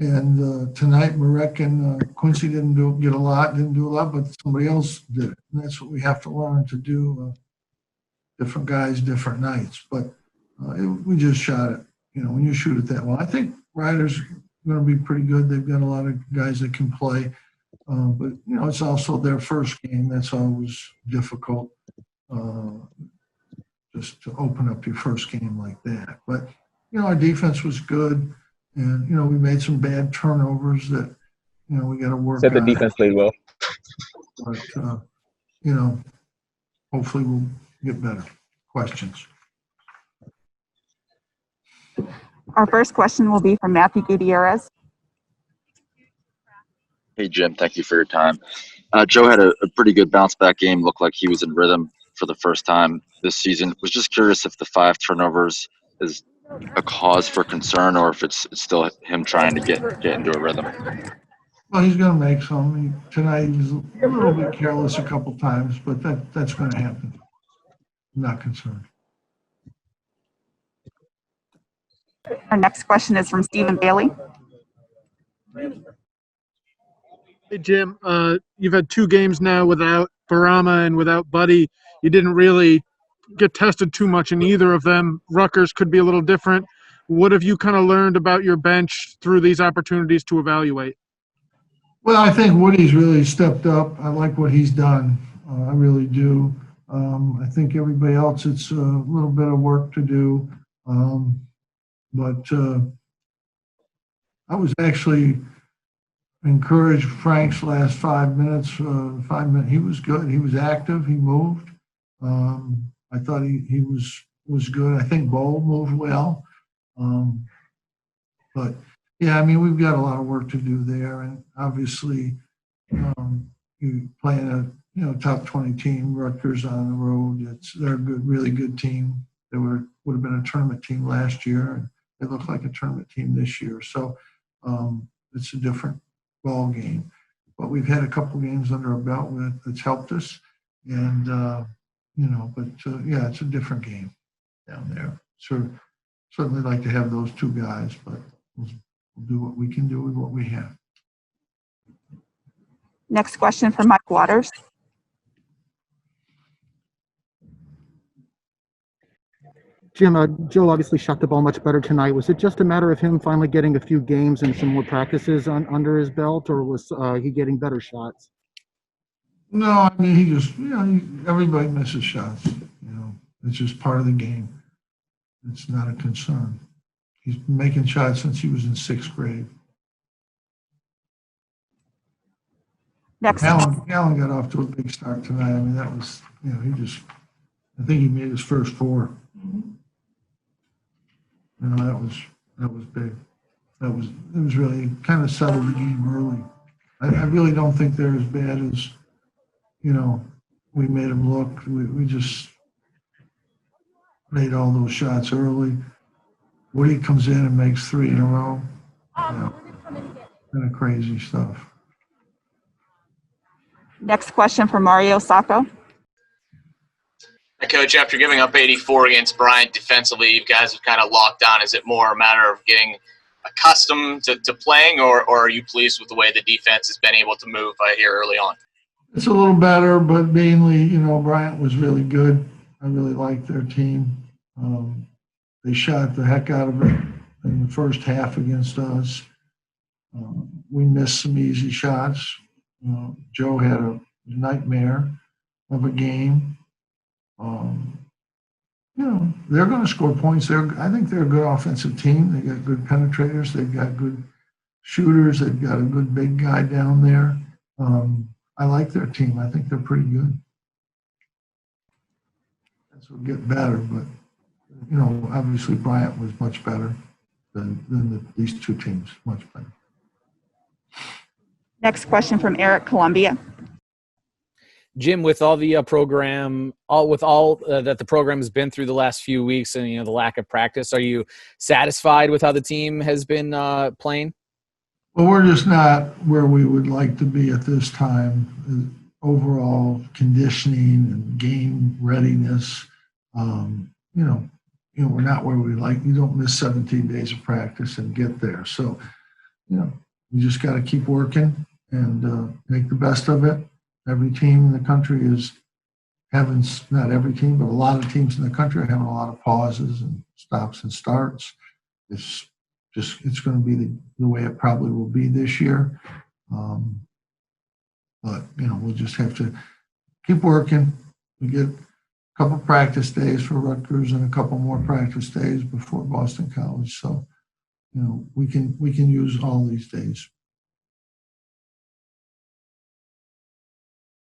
And tonight, Marek and Quincy didn't do a lot, but somebody else did it. And that's what we have to learn to do. Different guys, different nights. But we just shot it. When you shoot it that well, I think Ryder's going to be pretty good. They've got a lot of guys that can play. But it's also their first game. That's always difficult, just to open up your first game like that. But, our defense was good. And, we made some bad turnovers that, we got to work on. Said the defense played well. But, hopefully we'll get better. Questions? Our first question will be from Matthew Gutierrez. Hey, Jim, thank you for your time. Joe had a pretty good bounce back game. Looked like he was in rhythm for the first time this season. Was just curious if the 5 turnovers is a cause for concern or if it's still him trying to get into a rhythm. Well, he's going to make some. Tonight he was a little bit careless a couple times, but that's going to happen. I'm not concerned. Our next question is from Stephen Bailey. Hey, Jim, you've had 2 games now without Barama and without Buddy. You didn't really get tested too much in either of them. Rutgers could be a little different. What have you kind of learned about your bench through these opportunities to evaluate? Well, I think Woody's really stepped up. I like what he's done. I really do. I think everybody else, it's a little bit of work to do. But I was actually encouraged Frank's last 5 minutes. 5 minutes, he was good. He was active. He moved. I thought he was good. I think Bowl moved well. But yeah, we've got a lot of work to do there, and obviously, you playing a top 20 team, Rutgers on the road. They're a good, really good team. They would have been a tournament team last year, and they look like a tournament team this year. So it's a different ball game. But we've had a couple games under our belt that's helped us, and yeah, it's a different game down there. So certainly like to have those 2 guys, but we'll do what we can do with what we have. Next question from Mike Waters. Jim, Joe obviously shot the ball much better tonight. Was it just a matter of him finally getting a few games and some more practices under his belt, or was he getting better shots? No, he just, everybody misses shots. It's just part of the game. It's not a concern. He's been making shots since he was in 6th grade. Next. Allen got off to a big start tonight. That was, I think he made his first 4. That was big. It was really kind of settled the game early. I really don't think they're as bad as, we made them look. We just made all those shots early. Woody comes in and makes 3 in a row. Kind of crazy stuff. Next question from Mario Sacco. Coach, after giving up 84 against Bryant defensively, you guys have kind of locked on. Is it more a matter of getting accustomed to playing, or are you pleased with the way the defense has been able to move here early on? It's a little better, but mainly, Bryant was really good. I really liked their team. They shot the heck out of it in the first half against us. We missed some easy shots. Joe had a nightmare of a game. They're going to score points. I think they're a good offensive team. They got good penetrators. They've got good shooters. They've got a good big guy down there. I like their team. I think they're pretty good. This will get better, but obviously Bryant was much better than these 2 teams. Much better. Next question from Eric Columbia. Jim, with all the program, that the program has been through the last few weeks, and the lack of practice, are you satisfied with how the team has been playing? Well, we're just not where we would like to be at this time. Overall conditioning and game readiness, we're not where we like. You don't miss 17 days of practice and get there. So, we just got to keep working and make the best of it. Every team in the country is having, not every team, but a lot of teams in the country are having a lot of pauses and stops and starts. It's going to be the way it probably will be this year. But, we'll just have to keep working. We get a couple practice days for Rutgers and a couple more practice days before Boston College. So, we can use all these days.